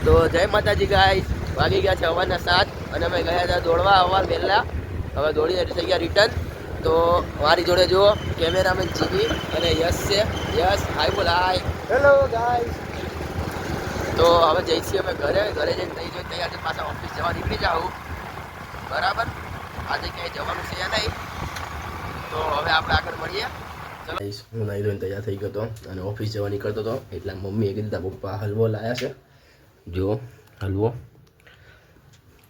તો જય માતાજી ગાઈસ, વાગી ગયા છે સવારના 7 અને અમે ગયા હતા દોડવા સવાર વહેલા. હવે દોડીને થઈ ગયા રિટર્ન. તો મારી જોડે જુઓ કેમેરામેન જીવી અને યશ છે. યશ હાય બોલ હાય. Hello guys. તો હવે જઈ છીએ અમે ઘરે જઈને થઈ જોઈને તૈયાર થઈ પાછા ઓફિસ જવા નીકળી જાઉં. બરાબર, આજે ક્યાંય જવાનું છે નહીં. તો હવે આપણે આગળ મળીએ. હું નાઈ ધોઈને તૈયાર થઈ ગયો હતો અને ઓફિસ જવા નીકળતો હતો. એટલે મમ્મીએ કીધું પપ્પા હલવો લાયા છે, જો હલવો.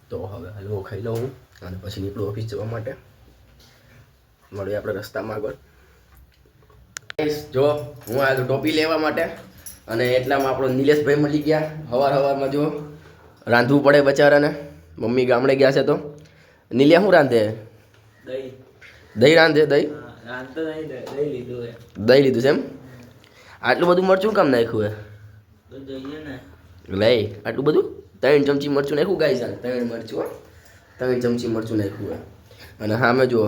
તો હવે હલવો ખાઈ લઉં અને પછી નીકળું ઓફિસ જવા માટે. મળીએ આપણે રસ્તામાં આગળ. જો હું આવ્યો ટોપી લેવા માટે અને એટલામાં આપણો નિલેશભાઈ મળી ગયા. સવારમાં જો રાંધવું પડે બચારાને. મમ્મી ગામડે ગયા છે તો નિલિયા શું રાંધે? દહીં રાંધે. દહીં લીધું છે એમ? આટલું બધું મરચું કામ નાખ્યું હે? લઈ આટલું બધું 3 ચમચી મરચું નાખ્યું ગાય સાલ. 3 ચમચી મરચું નાખ્યું હે. અને હા મેં જુઓ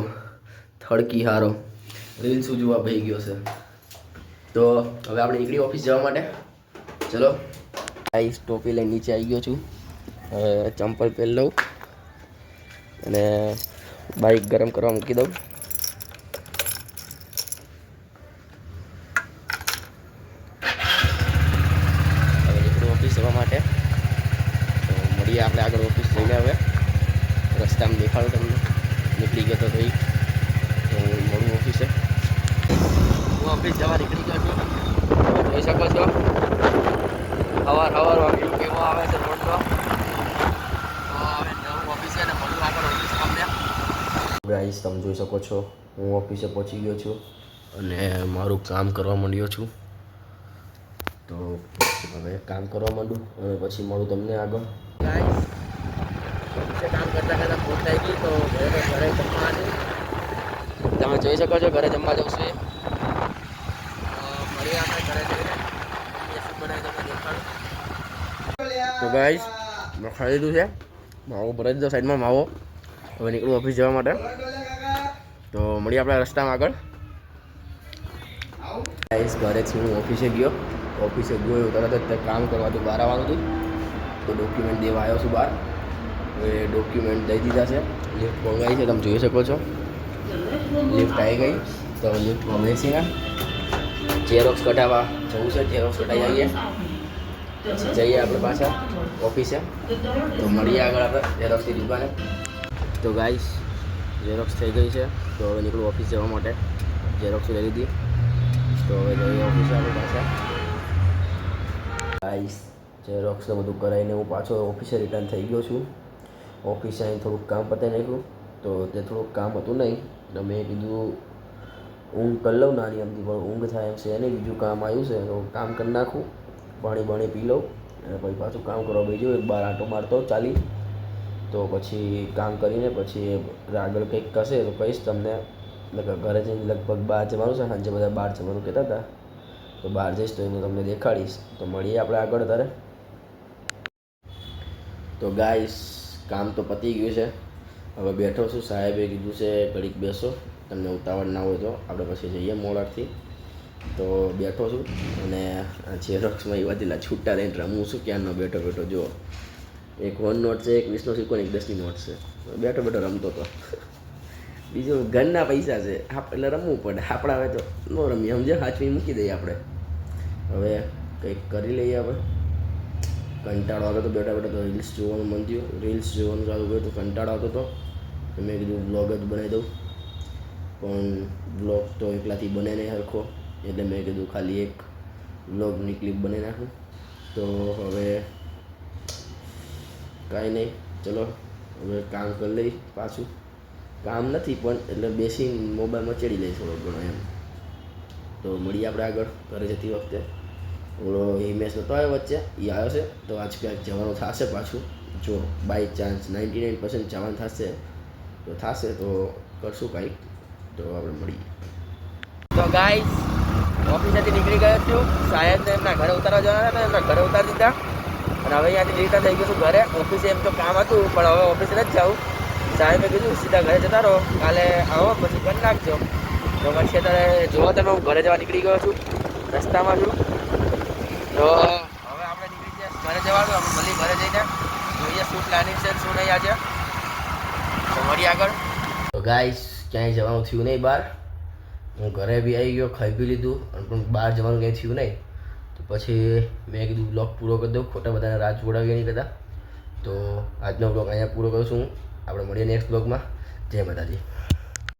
થડકી હારો રીલ્સ જોવા ભાઈ ગયો છે. તો હવે આપણે નીકળી ઓફિસ જવા માટે. ચલો ગાઈસ, ટોપી લઈને નીચે આવી ગયો છું. હવે ચંપલ પહેરી લઉં અને બાઇક ગરમ કરવા મૂકી દઉં. હવે નીકળું ઓફિસ જવા માટે. તો મળીએ આપણે આગળ ઓફિસ જઈને. હવે રસ્તામાં દેખાડું તમને. નીકળી ગયો તો ભાઈ, તો મળું ઓફિસે. હું ઓફિસ જવા નીકળી ગયો છું. જોઈ શકો છો સવારમાં વ્યૂ કેવો આવે છે રોડનો. તો હવે જવું ઓફિસે અને મળું આગળ ઓફિસ તમને. ગાઈસ, તમે જોઈ શકો છો હું ઓફિસે પહોંચી ગયો છું અને મારું કામ કરવા માંડ્યો છું. તો હવે કામ કરવા માંડું અને પછી મળું તમને આગળ. ગાઈસ, ઓફિસે કામ કરતાં ફોન થઈ ગઈ. તો ઘરે જમવાનું તમે જોઈ શકો છો. ઘરે જમવા જવું છે. મળીએ આપણે ઘરે જઈને. શું બનાવી તમને દેખાડું. તો ગાઈસ, મેં ખાઈ લીધું છે. માવો ભરાઈ દીધો સાઈડમાં માવો. હવે નીકળું ઓફિસ જવા માટે. તો મળીએ આપણે રસ્તામાં આગળ. ગાઈસ, ઘરેથી હું ઓફિસે ગયો એવું તરત જ કામ કરવાથી બહાર આવવાનું હતું. તો ડોક્યુમેન્ટ દેવા આવ્યો છું બહાર. હવે ડોક્યુમેન્ટ દઈ દીધા છે. લિફ્ટ મંગાવી છે, તમે જોઈ શકો છો. લિફ્ટ આવી ગઈ. તો લિફ્ટમાં બેસીને ઝેરોક્સ કઢાવવા જવું છે. ઝેરોક્સ કઢાવી આવીએ પછી જઈએ આપણે પાછા ઓફિસે. તો મળીએ આગળ આપણે ઝેરોક્સની દુકાને. તો ગાઈસ, ઝેરોક્સ થઈ ગઈ છે. તો હવે નીકળું ઓફિસ જવા માટે. ઝેરોક્સ લઈ લીધી. તો હવે જઈએ ઓફિસે આપણે પાછા. ગાઈસ, ઝેરોક્સ બધું કરાવીને હું પાછો ઓફિસે રિટર્ન થઈ ગયો છું. ઓફિસે અહીં થોડુંક કામ પતાવી નાખ્યું. તો તે થોડુંક કામ હતું નહીં એટલે મેં કીધું ઊંઘ કરી લઉં નાની અમથી, પણ ઊંઘ થાય એમ છે નહીં. બીજું કામ આવ્યું છે તો કામ કરી નાખું. પાણી પી લઉં અને પછી પાછું કામ કરવા બીજું એક બાર આંટો મારતો ચાલી. તો પછી કામ કરીને પછી આગળ કંઈક કરશે તો કહીશ તમને. એટલે ઘરે જઈને લગભગ બહાર જવાનું છે. સાંજે બધા બહાર જવાનું કહેતા હતા. તો બહાર જઈશ તો એનું તમને દેખાડીશ. તો મળીએ આપણે આગળ તારે. તો ગાઈસ, કામ તો પતી ગયું છે. હવે બેઠો છું. સાહેબે કીધું છે ઘડીક બેસો, તમને ઉતાવળ ના હોય તો આપણે પછી જઈએ મોડાથી. તો બેઠો છું અને આ ઝેરોક્સમાં એ વધેલા છૂટા લઈને રમું છું. ક્યારનો બેઠો જુઓ. એક 1 નોટ છે, એક 20નો સિક્કો ને એક 10ની નોટ છે. બેઠો રમતો હતો. બીજું ઘરના પૈસા છે એટલે રમવું પડે. આપણા હવે તો ન રમીએ, સમજે, હાચવી મૂકી દઈએ આપણે. હવે કંઈક કરી લઈએ. આપણે કંટાળો આવતો હતો બેઠા તો રીલ્સ જોવાનું મન થયું. રીલ્સ જોવાનું ચાલુ કર્યું તો કંટાળો આવતો હતો. મેં કીધું વ્લોગ જ બનાવી દઉં, પણ વ્લોગ તો એકલાથી બને નહીં સરખો. એટલે મેં કીધું ખાલી એક વ્લોગની ક્લિપ બનાવી નાખું. તો હવે કાંઈ નહીં, ચલો હવે કામ કરી લઈ. પાછું કામ નથી પણ એટલે બેસીને મોબાઈલમાં ચડી લઈ થોડો ઘણો એમ. તો મળીએ આપણે આગળ ઘરે જતી વખતે. ઓલો હિમેશ નહોતો આવ્યો વચ્ચે, એ આવ્યો છે. તો આજ ક્યાંક જવાનું થશે પાછું. જો બાય ચાન્સ 99% જવાનું થશે તો કરશું કાંઈક. તો આપણે મળીએ. તો ગાઈસ, ઓફિસેથી નીકળી ગયો છું. સાહેબને એમના ઘરે ઉતારવા જવાના હતા, એમના ઘરે ઉતારી દીધા. અને હવે અહીંયાથી રિટર્ન થઈ ગયું છું ઘરે. ઓફિસે એમ તો કામ હતું પણ હવે ઓફિસે નથી જાઉં. સાહેબે કીધું સીધા ઘરે જતા રહો, કાલે આવો પછી કરી નાખજો. તો પછી અત્યારે જોવો તમે, હું ઘરે જવા નીકળી ગયો છું. રસ્તામાં છું. તો હવે આપણે નીકળી જઈએ ઘરે જવાનું. આપણે ભલે ઘરે શું પ્લાનિંગ છે શું નહીં આજે તો મળીએ આગળ. તો ગાઈસ ક્યાંય જવાનું થયું નહીં બહાર. હું ઘરે બી આવી ગયો, ખાઈ પી લીધું અને પણ બહાર જવાનું કંઈ થયું નહીં. તો પછી મેં કીધું બ્લોગ પૂરો કરી દઉં, ખોટા બધાને રાત જોડાવી નહીં કરતા. તો આજનો બ્લોગ અહીંયા પૂરો કરું છું. આપણે મળીએ નેક્સ્ટ બ્લોગમાં. જય માતાજી.